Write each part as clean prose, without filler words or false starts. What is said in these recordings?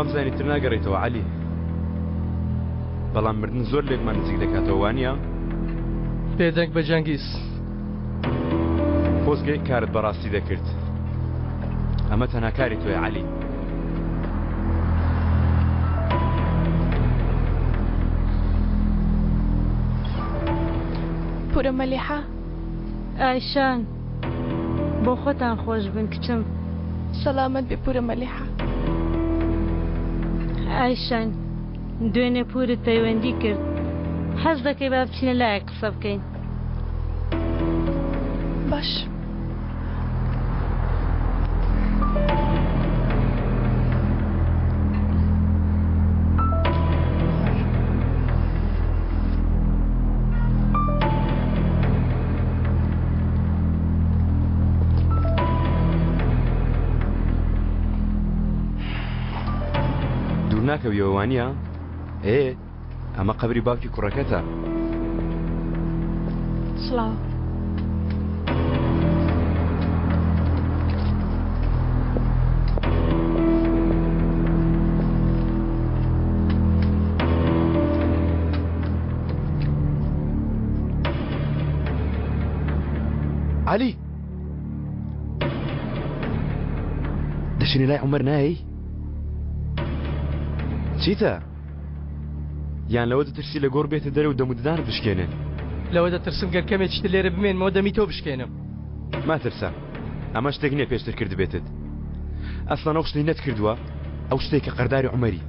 ئەوەم زانیتر ناگەڕێتەوە عەلی، بەڵام مردن زۆر لێکمان نزیک دەکاتەوە وانییە؟ بێدەنگ بە جەنگیز خۆزگەی کارت بەڕاستی دەکرد، ئەمە تەنها کاری تۆیە عەلی. پورە مەلیحە ئایشان بۆ خۆتان خۆش بن کچم. سەلامەت بێ پورە مەلیحە. ئایشان دوێنێ پورت پەیوەندی کرد، حەز دەکەی با بچینە لایە قسە بکەین. باش. ناکەویەوە وانییە؟ ئەمە قەبری باوکی کوڕەکەتە. سڵاو. عەلی دەشینی لای عومەر نایی؟ چیتە؟ یان لەوە دەترسی لە گۆڕ بێتە دەرە و دەموددان بشکێنن؟ لەوە دەترسم گەر کەمێکیتر لێرە بمێنمەوە دەمی تۆ بشکێنم. ماترسە، ئەمە شتێک نییە پێشتر کرد بێتت. ئەسڵان ئەو شتەی نەت کردووە، ئەو شتێکە قەرداری عومەری.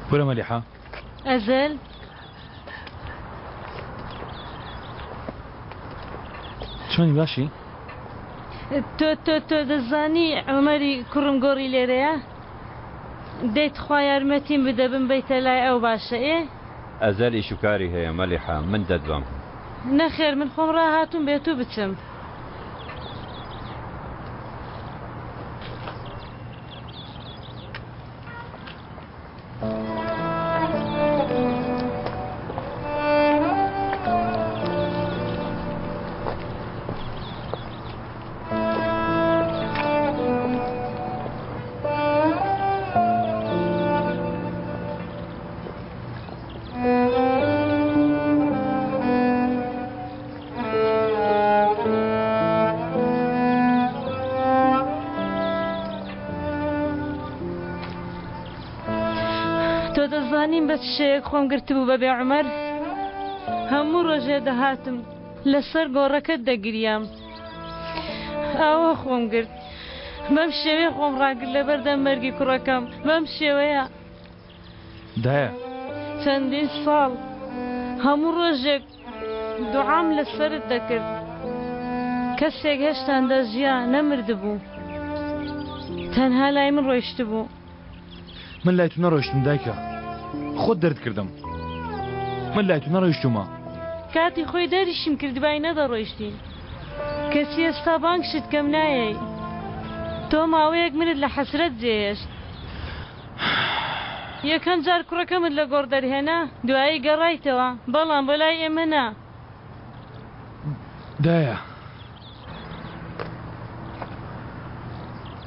پورە مەلیحە. ئەزەل چۆنی باشی؟ تۆ دەزانی عومەری کوڕم گۆڕی لێرەیە؟ دەیت خوا یارمەتیم بدە بمبەیتە لای ئەو باشە ئێ؟ ئەزەل ئیش و کاری هەیە مەلیحە، من دەدوام. نەخێر من خۆم ڕاهاتوم بێت و بچم. تۆ دەزانیم بە شەیەک خۆم گرتبوو بەبێ عومەر؟ هەموو ڕۆژێ دەهاتم لەسەر گۆڕەکەت دەگریام، ئاوە خۆم گرت. بەم شێوەیە خۆم ڕاگرت لەبەردەم مەرگی کوڕەکەم. بەم شێوەیە دایە چەندین ساڵ هەموو ڕۆژێک دوعام لەسەرت دەکرد. کەسێک هێشتا دەژیا نەمردبوو، تەنها لای من ڕۆیشت بوو. من لای تو نەڕۆیشتم دایکە، خۆت دەرد کردم. من لای تو نەڕۆیشتومە. کاتی خۆی دەریشم کردبای نەدەڕۆیشتین. کەسی ئێستا بانگشت کەم نایەی. تۆ ماوەیەک منت لە حەسرەت جێهێشت. یەکەم جار کوڕەکەمت لە گۆڕ دەرهێنا، دوایی گەڕایتەوە، بەڵام بۆ لای ئێمە نا. دایە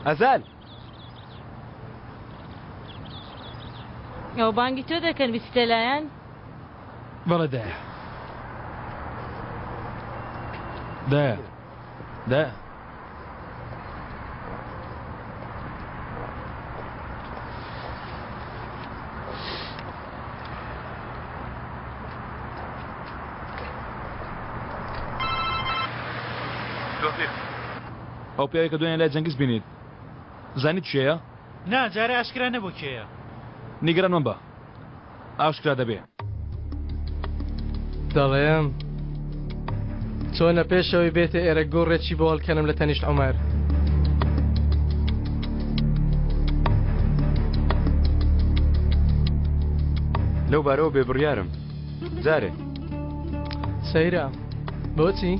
ئەزەل ئەو بانگی تۆ دەکەن بیستە لایەن؟ بەڵێ دایە. دایە دایە ئەو پیاوەی کە دوێنێ لای جەنگیز بینیت زانیت کێیە؟ نا جارە ئاشکرا نەبوو کێیە. نیگەران من بە ئاشکرا دەبێ. دەڵێم چۆنە پێشەوەی بێتە ئێرە گۆڕێکی بۆ هەڵکەنم لە تەنیشت عومەر. لەو بارەوە بێبڕیارم. جارێ سەیرە بۆچی؟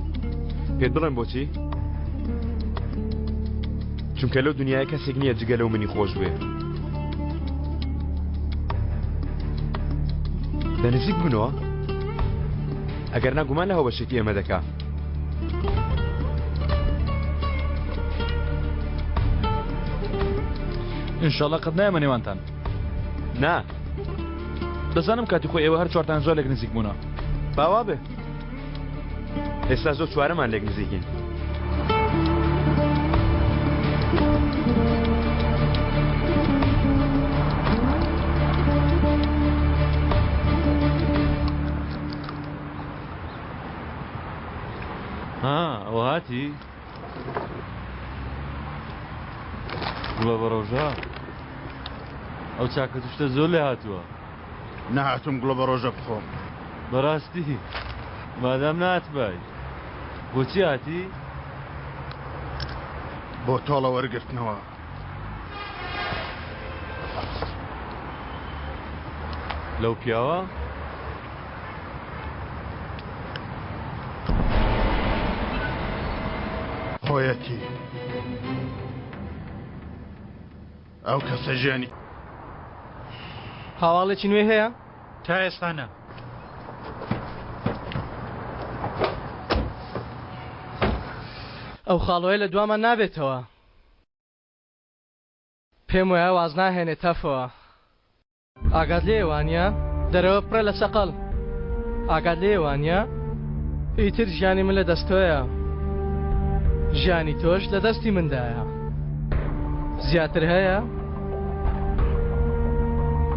پێت بڵێم بۆچی؟ چونکە لەو دنیای کەسێک نییە جگە لەو منی خۆش بێ. بە نزیک بنەوە ئەگەر ناگومان لە هەو بەشێکی ئێمە دەکا ئینشاڵڵا قەت نایەمە نێوانتان نا دەزانم کاتی خۆی ئێوە هەر چوارتان زۆر لێک نزیک بوونە باوا بێ ئێستا زۆر چوارەمان لێک نزیکین ئەوە هاتی گوڵە بەڕۆژە ئەو چاکە توشتە زۆر لێ هاتووە نەهاتم گوڵە بە ڕۆژە بخۆم بەڕاستی مادام ناتبای بۆچی هاتی بۆ تۆڵە وەرگرتنەوە لەو پیاوە خۆیەتی ئەو کەسە ژیانی هاواڵێکی نوێ هەیە؟ تا ئێستا نە. ئەو خاڵۆیە لە دوامان نابێتەوە. پێم وایە واز ناهێنێ تەفەوە. ئاگات لێ وانە دەرەوە پڕە لە سەقەڵ. ئاگات لێ وانە ئیتر ژیانی من لە دەستۆیە. ژیانی تۆش لە دەستی مندایە. زیاتر هەیە؟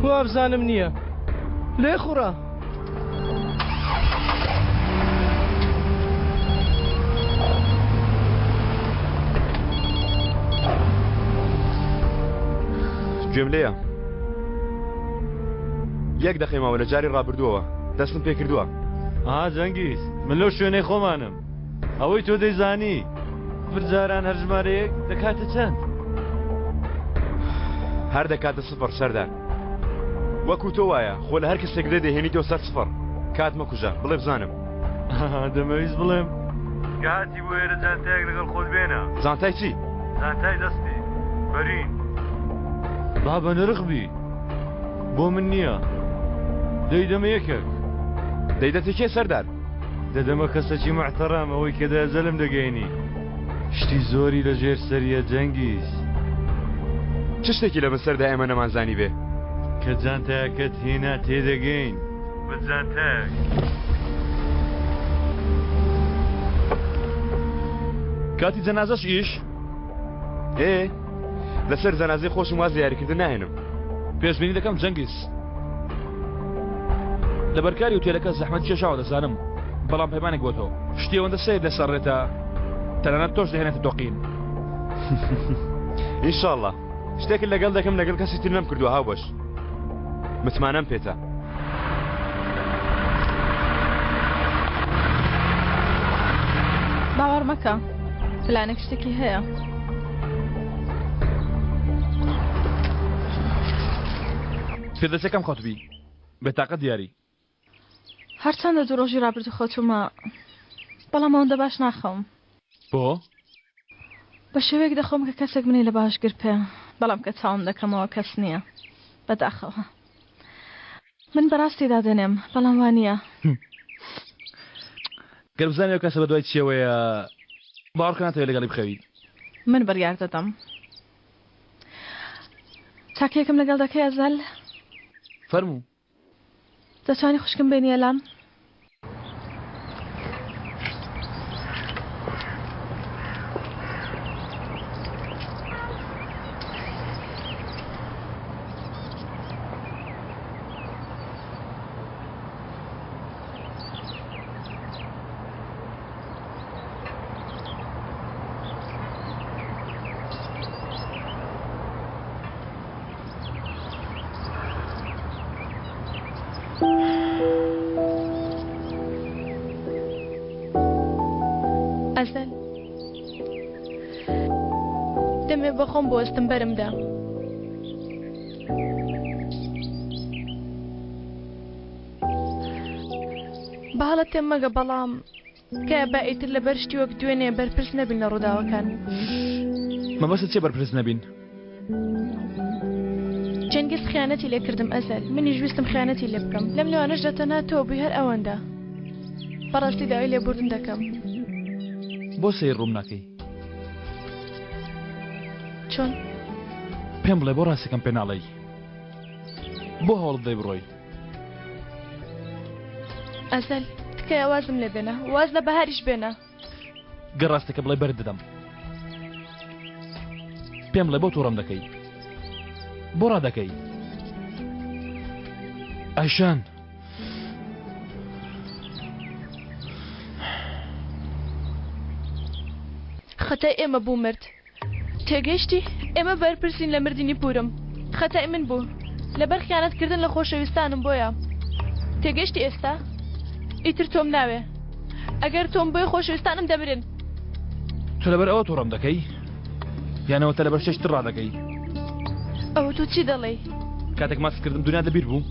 وابزانم نییە. لێ خوڕە. گوێم لێیە یەک دەخێمەوە لە جاری ڕابردووەوە دەستم پێ کردووە. جەنگیز من لەو شوێنەی خۆمانم ئەوەی تۆ دەیزانی فرجاران هەر ژمارەیەک دەکاتە چەند؟ هەر دەکاتە سفر سەردار وەکو تۆ وایە خۆ لە هەر کەسێک لێ دەهێنیتەوە سەر سفر کات مەکوژە بڵێ بزانم. دەمەویست بڵێم کاتی بۆ ئێرە جانتایەک لەگەڵ خۆت بێنە. زانتای چی؟ زانتای دەستی بەرین با بە نرخبی بۆ من نییە دەیدەمە یەکێک دەیدەتی کێ سەردار؟ دەدەمە کەسەکی محتەرام ئەوەی کە دەزەلم دەگەینی شتی زۆری لە ژێر سەریە جەنگیز. چ شتێکی لە بەسەردا ئێمە نەمانزانی بێ؟ کە جانتایەکەت هێنا تێدەگەین بە جانتایەک. کاتی جەنازەش ئیش؟ لەسەر جەنازەی خۆشم واز دیاریکردن ناهێنم. پێشبینی دەکەم جەنگیز لە بەرکاری وتێلەکە زەحمەت کێشاوە دەزانم بەڵام پەیمانێک بۆ تۆ شتی ئەوەندە سیر لەسەرڕێتە تەنانەت تۆش دەهێنێتە دۆقین. ئینشاڵڵا شتێک لەگەڵ دەکەم لەگەڵ کەسی تر نەم کردووە هاوبەش متمانەم پێتە. باوەڕ مەکە پلانێک شتێکی هەیە. پێدەچەکەم خەوتبی بێتاقەت دیاری هەرچەندە دوو ڕۆژی ڕابردوو خۆچوومە بەڵام ئەوەندە باش ناخەوم. بۆ؟ بە شێوەیەک دەخۆم کە کەسێک منی لە باشگر پێ بەڵام کە چاوم دەکەمەوە کەس نییە بەداخەوە. من بەڕاستی دادێنێم بەڵام وانە گەر بزانێ کەسە بە دوای چیەوەیە باوەڕکە ناتەوێت لەگەڵی بخەویت. من بڕیار دەدەم. چاکێکم لەگەڵ دەکەی ئەزەل؟ فەرموو دەتوانی خوشکم بێنیە لام؟ ئەزەل دەمێ بە خۆم بۆستم بەرمدا. باڵە تێم مەگە بەڵام کە با ئیتر لە بەرشتی وەک دوێنێ بەرپرس نەبین لە ڕووداوەکان. مەبەستت چێ بەرپرس نەبین؟ جەنگیز خیانەتی لێ کردم ئەزەل منیش ویستم خیانەتی لێ بکەم لەم لەوانەش دەتەناتەوە بووی هەر ئەوەندە بەڕاستی داوای لێبوردن دەکەم بۆ سیر ڕوون ناکەی چۆن پێم بڵێ بۆ ڕاستەکەم پێ ناڵێی بۆ هەوڵت دەی بڕۆی ئەزەل تکایە وازم لێ بێنە واز لە بەهاریش بێنە گەر ڕاستەکە بڵێ بەرت دەدەم پێم بڵێ بۆ تووڕەم دەکەی بۆ ڕادەکەی ئایشان خەتای ئێمە بوو مرد تێگەیشتی ئێمە بەرپرسین لە مردنی پورم خەتای من بوو لەبەر خیانەتکردن لە خۆشەویستانم بۆیە تێگەیشتی ئێستا ئیتر تۆم ناوێ ئەگەر تۆم بۆی خۆشەویستانم دەبرن تۆ لەبەر ئەوە تووڕەم دەکەی یانەوە تە لەبەر شەشتر ڕادەکەی ئەوە تۆ چی دەڵێ کاتێک ماسکردم دنیا دەبیر بوو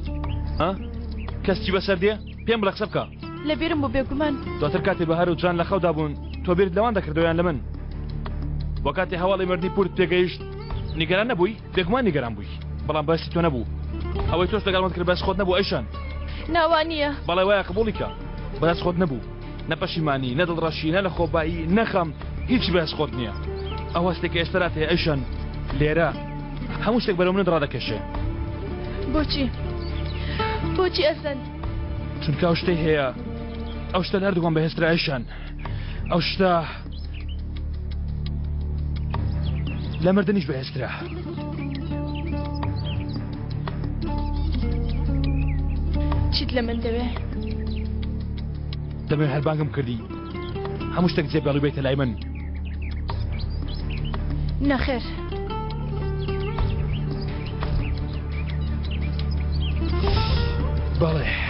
ها کەستی بەسەر دێ پێم بڵە قسە بکە لەبیرم بۆ بێگومان دواتر کاتێ بەهار و جان لە خەودا بوون تۆ بیرت لەوان دەکردەوەیان لە من وە کاتێ هەواڵی مردنی پورت پێگەیشت نیگەران نەبووی بێگومان نیگەران بووی بەڵام بەسی تۆ نەبوو ئەوەی تۆش لەگەڵمت کرد بەس خۆت نەبوو ئەیشان ناوانییە بەڵێ وایە قبوڵی کە بەدەس خۆت نەبوو نە پەشیمانی نە دڵڕەشی نە لە خۆبایی نەخەم هیچی بەس خۆت نییە ئەو هەستێک ئێسترات هەیە ئەیشان لێرە هەموو شتێک بەرەو منت ڕادەکەشێ بۆچی ئەزەل چونکە ئەو شتەی هەیە ئەو شتە هەردووکم بەهێزترا ئەیشان ئەو شتە لە مردنیش بەهێزترا چیت لە من دەوێ دەبێ هەربانگم کردی هەموو شتێک جێبێڵی بێتە لای من نەخێر بەڵێ